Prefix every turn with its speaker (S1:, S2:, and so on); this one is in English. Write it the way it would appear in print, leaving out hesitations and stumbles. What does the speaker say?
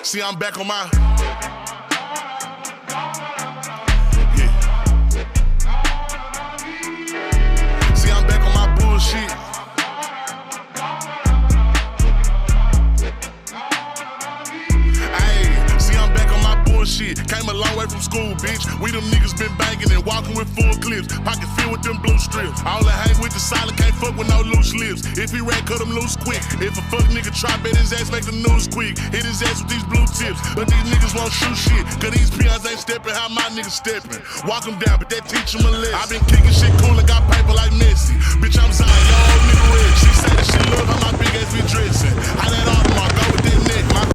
S1: See, I'm back on my. See, I'm back on my bullshit. Shit. Came a long way from school, bitch. We them niggas been banging and walking with full clips. Pocket filled with them blue strips. All I hang with the solid, can't fuck with no loose lips. If he ran, cut him loose quick. If a fuck nigga try, bet his ass make the news quick. Hit his ass with these blue tips. But these niggas won't shoot shit. Cause these peons ain't stepping how my niggas stepping. Walk him down, but that teach him a lesson. I been kicking shit cool and got paper like Messi. Bitch, I'm Zion, yo, old nigga red. She say that she love how my big ass be dressing. How that all